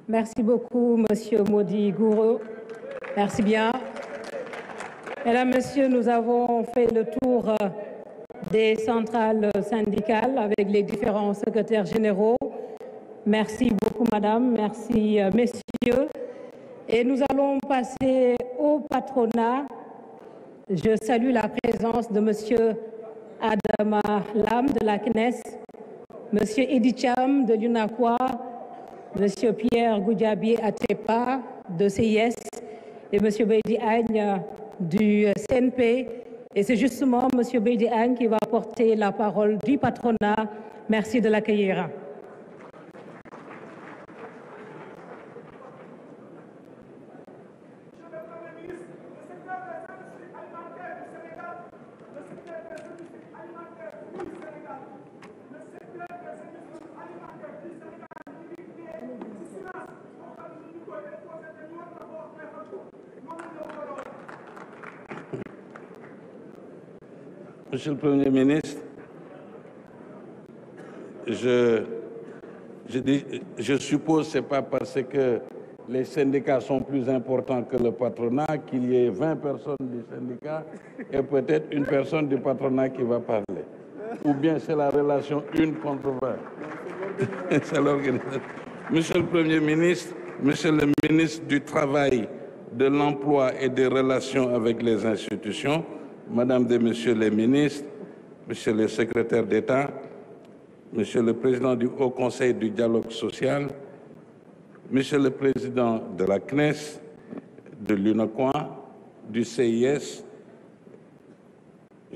Merci beaucoup, Monsieur Modi Gouro. Merci bien. Mesdames, Messieurs, nous avons fait le tour des centrales syndicales avec les différents secrétaires généraux. Merci beaucoup, Madame. Merci, Messieurs. Et nous allons passer au patronat. Je salue la présence de Monsieur Adama Lam de la CNES, Monsieur Edi Cham de l'UNACOIS, Monsieur Pierre Goudiaby Atepa de CIS et Monsieur Beydi Agne du CNP. Et c'est justement Monsieur Beydi Agne qui va porter la parole du patronat. Merci de l'accueillir. Monsieur le Premier ministre, je suppose que ce n'est pas parce que les syndicats sont plus importants que le patronat qu'il y ait 20 personnes du syndicat et peut-être une personne du patronat qui va parler. Ou bien c'est la relation une contre 20. C'est l'organisation. Monsieur le Premier ministre, Monsieur le ministre du Travail, de l'Emploi et des Relations avec les institutions, Madame et Messieurs les ministres, Monsieur le secrétaire d'État, Monsieur le Président du Haut Conseil du dialogue social, Monsieur le Président de la CNES, de l'UNACOIS, du CIS,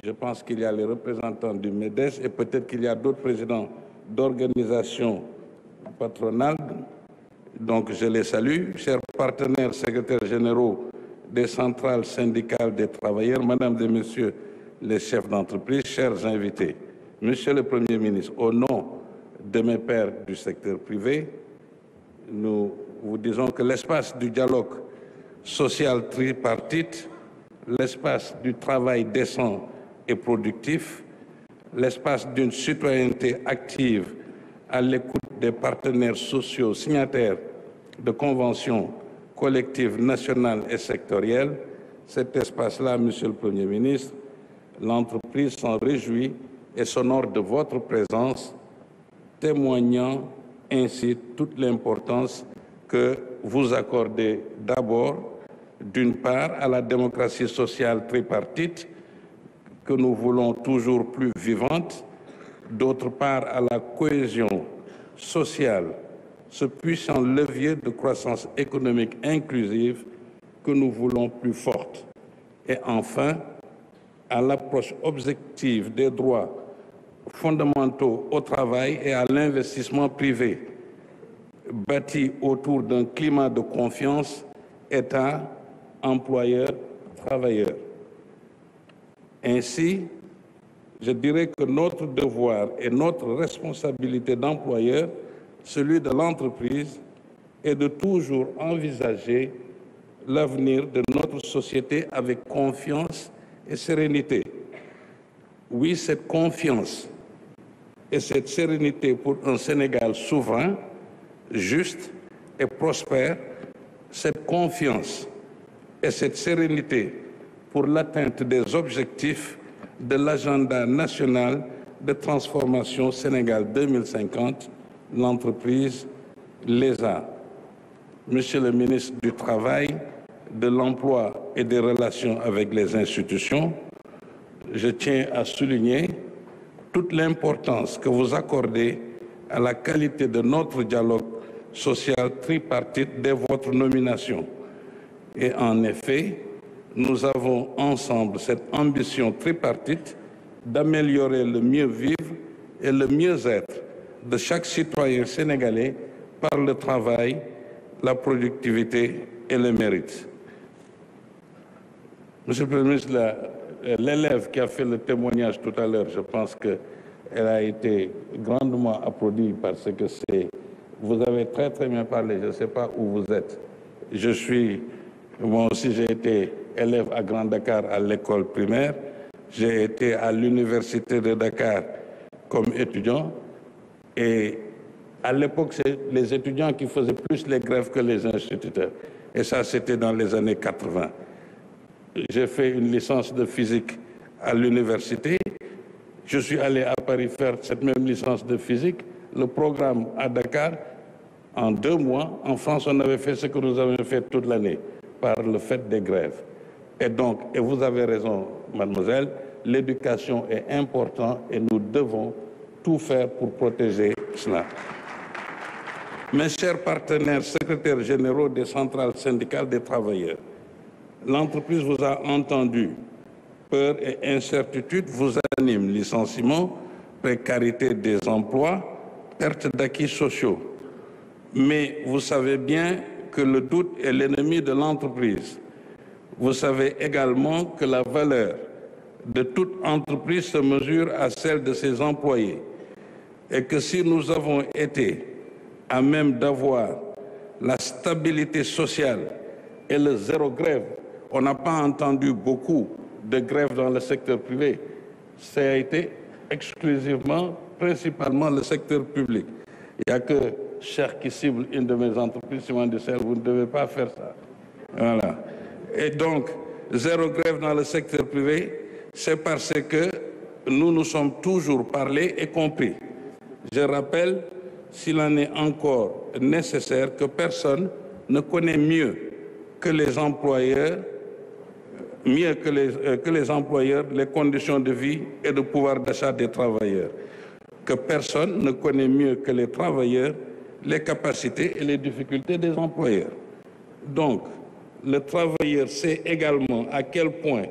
je pense qu'il y a les représentants du MEDES et peut-être qu'il y a d'autres présidents d'organisations patronales, donc je les salue, chers partenaires secrétaires généraux des centrales syndicales des travailleurs, Mesdames et Messieurs les chefs d'entreprise, chers invités. Monsieur le Premier ministre, au nom de mes pairs du secteur privé, nous vous disons que l'espace du dialogue social tripartite, l'espace du travail décent et productif, l'espace d'une citoyenneté active à l'écoute des partenaires sociaux signataires de conventions collectives nationales et sectorielles. Cet espace-là, Monsieur le Premier ministre, l'entreprise s'en réjouit et s'honore de votre présence, témoignant ainsi toute l'importance que vous accordez d'abord, d'une part, à la démocratie sociale tripartite, que nous voulons toujours plus vivante, d'autre part, à la cohésion sociale, ce puissant levier de croissance économique inclusive que nous voulons plus forte. Et enfin, à l'approche objective des droits fondamentaux au travail et à l'investissement privé, bâti autour d'un climat de confiance État, employeur, travailleur. Ainsi, je dirais que notre devoir et notre responsabilité d'employeur, celui de l'entreprise, est de toujours envisager l'avenir de notre société avec confiance et sérénité. Oui, cette confiance et cette sérénité pour un Sénégal souverain, juste et prospère, cette confiance et cette sérénité pour l'atteinte des objectifs de l'agenda national de transformation Sénégal 2050, l'entreprise les a. Monsieur le ministre du Travail, de l'Emploi et des Relations avec les institutions, je tiens à souligner toute l'importance que vous accordez à la qualité de notre dialogue social tripartite dès votre nomination. Et en effet, nous avons ensemble cette ambition tripartite d'améliorer le mieux vivre et le mieux-être de chaque citoyen sénégalais par le travail, la productivité et le mérite. Monsieur le Premier ministre, l'élève qui a fait le témoignage tout à l'heure, je pense qu'elle a été grandement applaudie parce que vous avez très très bien parlé, je ne sais pas où vous êtes. Moi aussi j'ai été élève à Grand Dakar à l'école primaire, j'ai été à l'université de Dakar comme étudiant et À l'époque, c'est les étudiants qui faisaient plus les grèves que les instituteurs. Et ça, c'était dans les années 80. J'ai fait une licence de physique à l'université. Je suis allé à Paris faire cette même licence de physique. Le programme à Dakar, en 2 mois, en France, on avait fait ce que nous avons fait toute l'année, par le fait des grèves. Et donc, et vous avez raison, mademoiselle, l'éducation est importante et nous devons tout faire pour protéger cela. Mes chers partenaires secrétaires généraux des centrales syndicales des travailleurs, l'entreprise vous a entendu. Peur et incertitude vous animent. Licenciements, précarité des emplois, perte d'acquis sociaux. Mais vous savez bien que le doute est l'ennemi de l'entreprise. Vous savez également que la valeur de toute entreprise se mesure à celle de ses employés et que si nous avons été à même d'avoir la stabilité sociale et le zéro grève, on n'a pas entendu beaucoup de grèves dans le secteur privé. Ça a été exclusivement, principalement le secteur public. Il n'y a que Cher qui cible une de mes entreprises, Simon de Serre, vous ne devez pas faire ça. Voilà. Et donc, zéro grève dans le secteur privé, c'est parce que nous nous sommes toujours parlé et compris. Je rappelle, s'il en est encore nécessaire, que personne ne connaît mieux que les employeurs, les conditions de vie et de pouvoir d'achat des travailleurs. Que personne ne connaît mieux que les travailleurs les capacités et les difficultés des employeurs. Donc, le travailleur sait également à quel point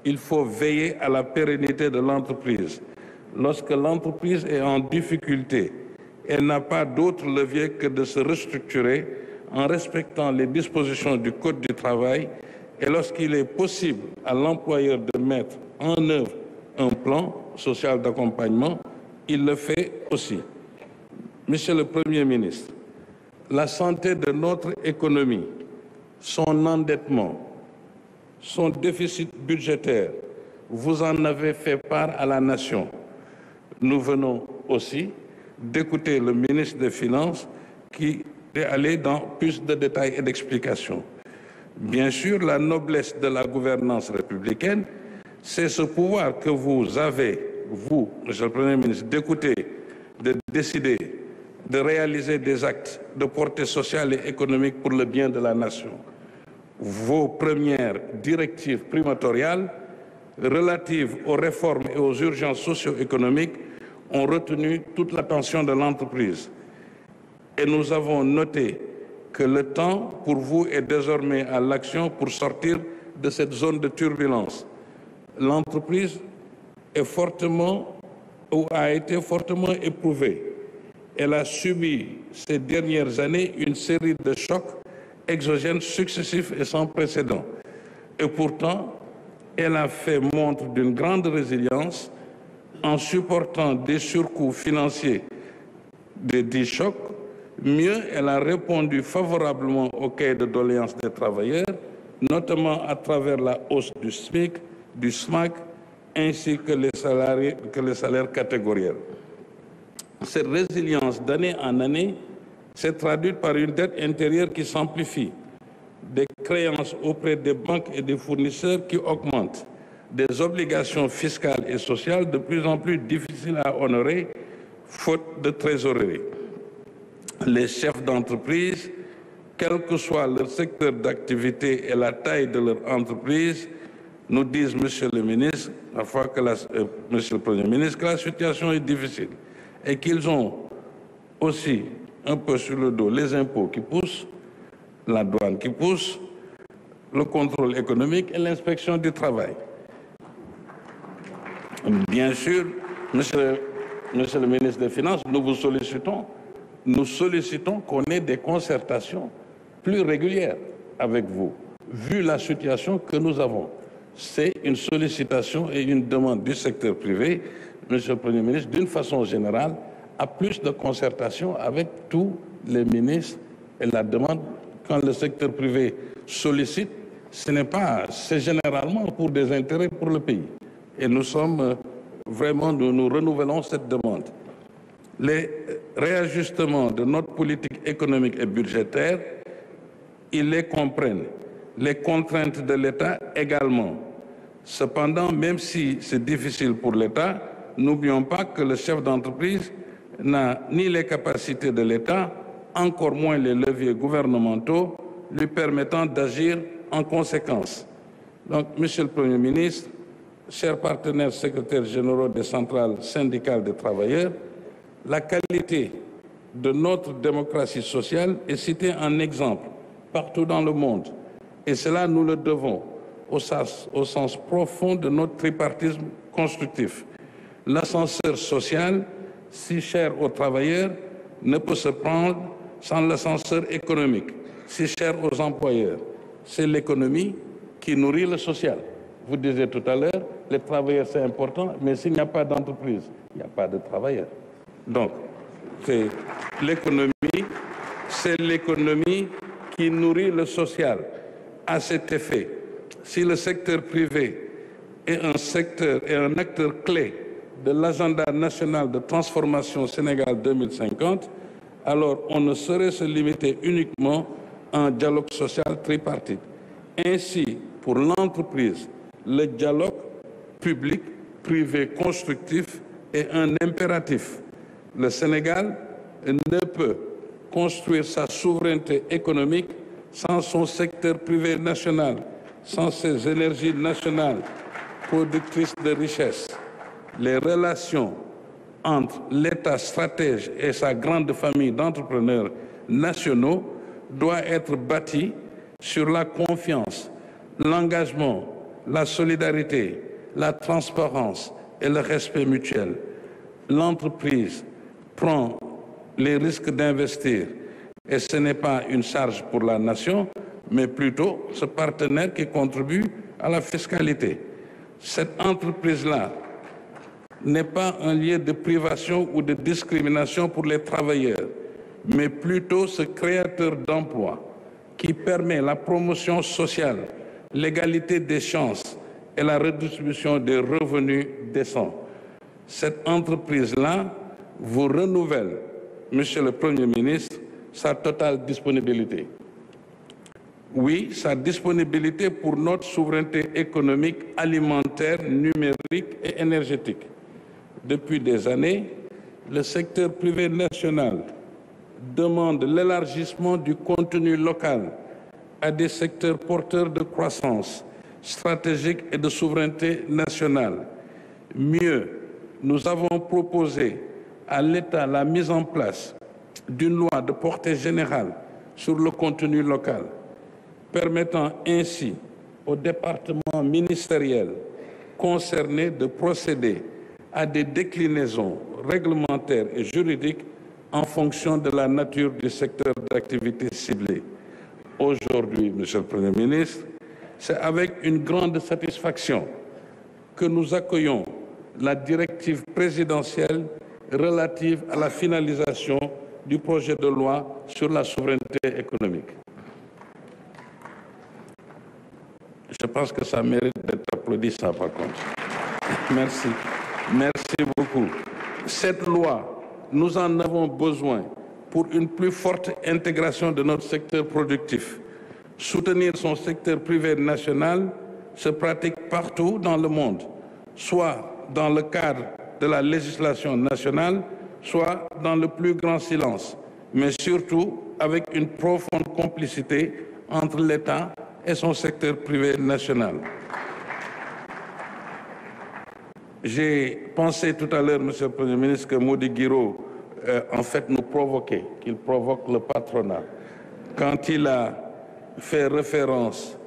il faut veiller à la pérennité de l'entreprise. Lorsque l'entreprise est en difficulté, elle n'a pas d'autre levier que de se restructurer en respectant les dispositions du Code du travail et lorsqu'il est possible à l'employeur de mettre en œuvre un plan social d'accompagnement, il le fait aussi. Monsieur le Premier ministre, la santé de notre économie, son endettement, son déficit budgétaire, vous en avez fait part à la nation. Nous venons aussi d'écouter le ministre des Finances qui est allé dans plus de détails et d'explications. Bien sûr, la noblesse de la gouvernance républicaine, c'est ce pouvoir que vous avez, vous, Monsieur le Premier ministre, d'écouter, de décider, de réaliser des actes de portée sociale et économique pour le bien de la nation. Vos premières directives primatoriales relatives aux réformes et aux urgences socio-économiques ont retenu toute l'attention de l'entreprise. Et nous avons noté que le temps pour vous est désormais à l'action pour sortir de cette zone de turbulence. L'entreprise a été fortement éprouvée. Elle a subi ces dernières années une série de chocs exogènes successifs et sans précédent. Et pourtant, elle a fait montre d'une grande résilience en supportant des surcoûts financiers des 10 chocs. Mieux, elle a répondu favorablement aux cahiers de doléances des travailleurs, notamment à travers la hausse du SMIC, du SMAC, ainsi que les salaires catégoriels. Cette résilience d'année en année s'est traduite par une dette intérieure qui s'amplifie, des créances auprès des banques et des fournisseurs qui augmentent, des obligations fiscales et sociales de plus en plus difficiles à honorer, faute de trésorerie. Les chefs d'entreprise, quel que soit leur secteur d'activité et la taille de leur entreprise, nous disent, Monsieur le ministre, Monsieur le Premier ministre, que la situation est difficile et qu'ils ont aussi un peu sur le dos les impôts qui poussent, la douane qui pousse, le contrôle économique et l'inspection du travail. Bien sûr, Monsieur le ministre des Finances, nous sollicitons qu'on ait des concertations plus régulières avec vous, vu la situation que nous avons. C'est une sollicitation et une demande du secteur privé, Monsieur le Premier ministre, d'une façon générale, à plus de concertation avec tous les ministres. Et la demande, quand le secteur privé sollicite, c'est généralement pour des intérêts pour le pays. Et nous renouvelons cette demande. réajustement de notre politique économique et budgétaire, ils les comprennent. Les contraintes de l'État également. Cependant, même si c'est difficile pour l'État, n'oublions pas que le chef d'entreprise n'a ni les capacités de l'État, encore moins les leviers gouvernementaux lui permettant d'agir en conséquence. Donc, Monsieur le Premier ministre, chers partenaires secrétaires généraux des centrales syndicales des travailleurs, la qualité de notre démocratie sociale est citée en exemple partout dans le monde. Et cela, nous le devons au sens profond de notre tripartisme constructif. L'ascenseur social, si cher aux travailleurs, ne peut se prendre sans l'ascenseur économique, si cher aux employeurs. C'est l'économie qui nourrit le social. Vous disiez tout à l'heure, les travailleurs c'est important, mais s'il n'y a pas d'entreprise, il n'y a pas de travailleurs. Donc, c'est l'économie qui nourrit le social. À cet effet, si le secteur privé est un acteur clé de l'agenda national de transformation Sénégal 2050, alors on ne saurait se limiter uniquement à un dialogue social tripartite. Ainsi, pour l'entreprise, le dialogue public-privé constructif est un impératif. Le Sénégal ne peut construire sa souveraineté économique sans son secteur privé national, sans ses énergies nationales productrices de richesses. Les relations entre l'État stratège et sa grande famille d'entrepreneurs nationaux doivent être bâties sur la confiance, l'engagement, la solidarité, la transparence et le respect mutuel. L'entreprise prend les risques d'investir et ce n'est pas une charge pour la nation, mais plutôt ce partenaire qui contribue à la fiscalité. Cette entreprise-là n'est pas un lieu de privation ou de discrimination pour les travailleurs, mais plutôt ce créateur d'emplois qui permet la promotion sociale, l'égalité des chances et la redistribution des revenus décents. Cette entreprise-là vous renouvelle, Monsieur le Premier ministre, sa totale disponibilité. Oui, sa disponibilité pour notre souveraineté économique, alimentaire, numérique et énergétique. Depuis des années, le secteur privé national demande l'élargissement du contenu local à des secteurs porteurs de croissance stratégique et de souveraineté nationale. Mieux, nous avons proposé à l'État la mise en place d'une loi de portée générale sur le contenu local, permettant ainsi aux départements ministériels concernés de procéder à des déclinaisons réglementaires et juridiques en fonction de la nature du secteur d'activité ciblé. Aujourd'hui, Monsieur le Premier ministre, c'est avec une grande satisfaction que nous accueillons la directive présidentielle relative à la finalisation du projet de loi sur la souveraineté économique. Je pense que ça mérite d'être applaudi, ça, par contre. Merci. Merci beaucoup. Cette loi, nous en avons besoin pour une plus forte intégration de notre secteur productif. Soutenir son secteur privé national se pratique partout dans le monde, soit dans le cadre de la législation nationale, soit dans le plus grand silence, mais surtout avec une profonde complicité entre l'État et son secteur privé national. J'ai pensé tout à l'heure, Monsieur le Premier ministre, que Mody Guiro, en fait, nous provoquait, qu'il provoque le patronat. Quand il a fait référence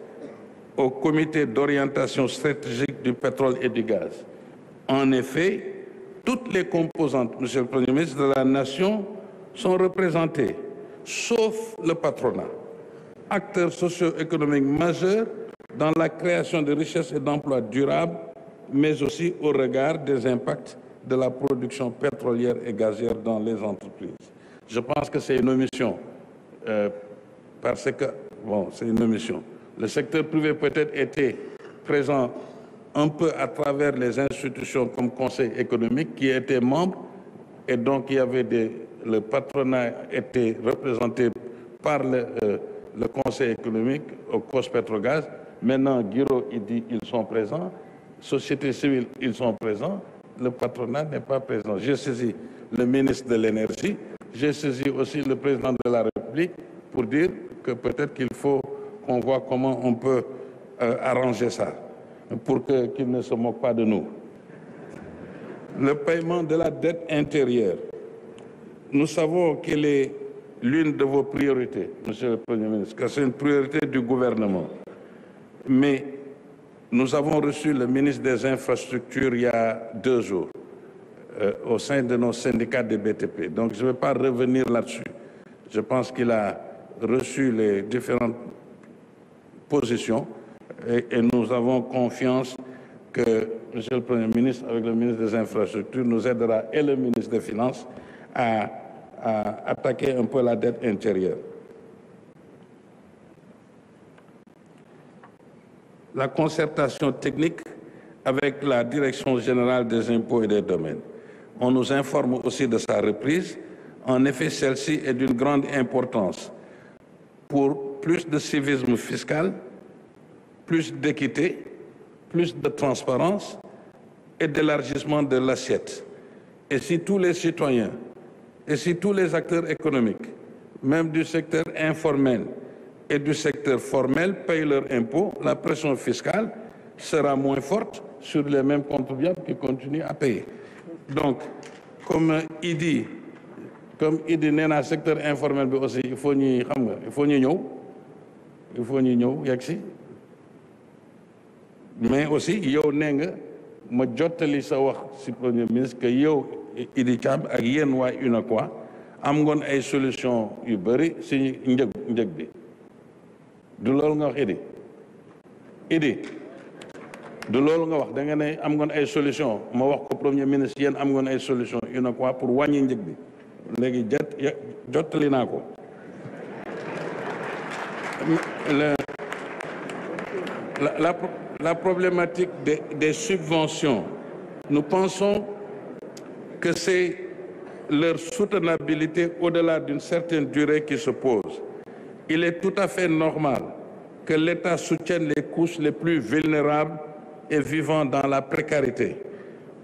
au comité d'orientation stratégique du pétrole et du gaz. En effet, toutes les composantes, Monsieur le Premier ministre, de la nation sont représentées, sauf le patronat, acteur socio-économique majeur dans la création de richesses et d'emplois durables, mais aussi au regard des impacts de la production pétrolière et gazière dans les entreprises. Je pense que c'est une omission, parce que, bon, c'est une omission. Le secteur privé peut-être était présent un peu à travers les institutions comme Conseil économique qui étaient membres et donc il y avait des le patronat était représenté par le Conseil économique au COS-Petrogaz. Maintenant, Guiro, il dit qu'ils sont présents. Société civile, ils sont présents. Le patronat n'est pas présent. J'ai saisi le ministre de l'Énergie. J'ai saisi aussi le président de la République pour dire que peut-être qu'il faut qu'on voit comment on peut arranger ça pour qu'ils ne se moquent pas de nous. Le paiement de la dette intérieure. Nous savons qu'elle est l'une de vos priorités, Monsieur le Premier ministre, que c'est une priorité du gouvernement. Mais nous avons reçu le ministre des Infrastructures il y a 2 jours au sein de nos syndicats de BTP. Donc je ne vais pas revenir là-dessus. Je pense qu'il a reçu les différentes positions et nous avons confiance que Monsieur le Premier ministre, avec le ministre des Infrastructures, nous aidera et le ministre des Finances à attaquer un peu la dette intérieure. La concertation technique avec la Direction générale des impôts et des domaines. On nous informe aussi de sa reprise. En effet, celle-ci est d'une grande importance pour plus de civisme fiscal, plus d'équité, plus de transparence et d'élargissement de l'assiette. Et si tous les citoyens et si tous les acteurs économiques, même du secteur informel et du secteur formel, payent leurs impôts, la pression fiscale sera moins forte sur les mêmes contribuables qui continuent à payer. Donc, comme il dit dans le secteur informel aussi, il faut ñu ñëw yegg si mais aussi yow nee nga ma jottali sa wax si Premier ministre que yow Idi Thiam ak yéen waa UNACOIS am ngoon ay solution yu bëri si njëg bi du loolu nga wax Idi du loolu nga wax da nga ne am ngoon ay solution ma wax ko Premier ministre yéen am ngoon ay solution UNACOIS pour wàññi njëg bi léegi jottali naa ko la problématique des subventions, nous pensons que c'est leur soutenabilité au-delà d'une certaine durée qui se pose. Il est tout à fait normal que l'État soutienne les couches les plus vulnérables et vivant dans la précarité.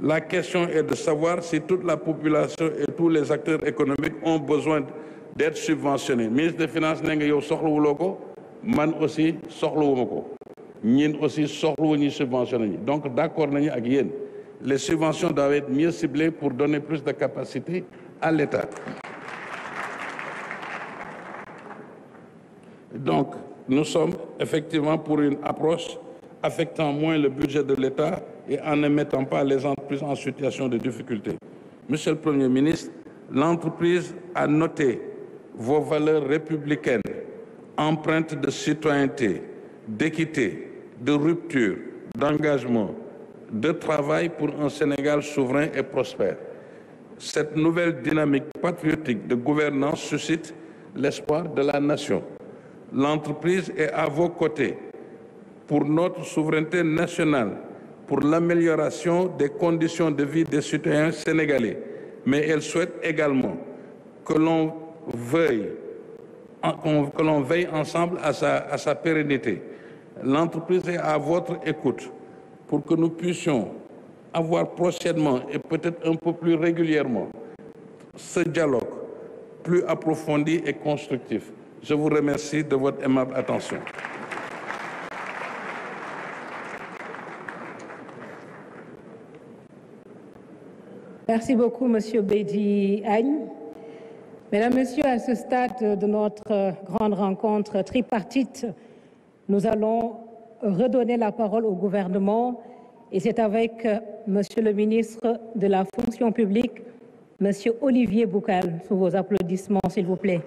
La question est de savoir si toute la population et tous les acteurs économiques ont besoin d'être subventionnés. Ministre des Finances nee nga yow soxlawuloo ko man aussi soxlawuma ko ñin aussi soxlawuñu subventionné. Donc d'accord nañu ak yéen les subventions doivent être mieux ciblées pour donner plus de capacité à l'État. Donc nous sommes effectivement pour une approche affectant moins le budget de l'État et en ne mettant pas les entreprises en situation de difficulté. Monsieur le Premier ministre, l'entreprise a noté vos valeurs républicaines, empreintes de citoyenneté, d'équité, de rupture, d'engagement, de travail pour un Sénégal souverain et prospère. Cette nouvelle dynamique patriotique de gouvernance suscite l'espoir de la nation. L'entreprise est à vos côtés pour notre souveraineté nationale, pour l'amélioration des conditions de vie des citoyens sénégalais. Mais elle souhaite également que l'on veille ensemble à sa pérennité. L'entreprise est à votre écoute pour que nous puissions avoir prochainement et peut-être un peu plus régulièrement ce dialogue plus approfondi et constructif. Je vous remercie de votre aimable attention. Merci beaucoup, Monsieur Bédi Agne. Mesdames, Messieurs, à ce stade de notre grande rencontre tripartite, nous allons redonner la parole au gouvernement et c'est avec Monsieur le ministre de la Fonction publique, Monsieur Olivier Boucal, sous vos applaudissements, s'il vous plaît.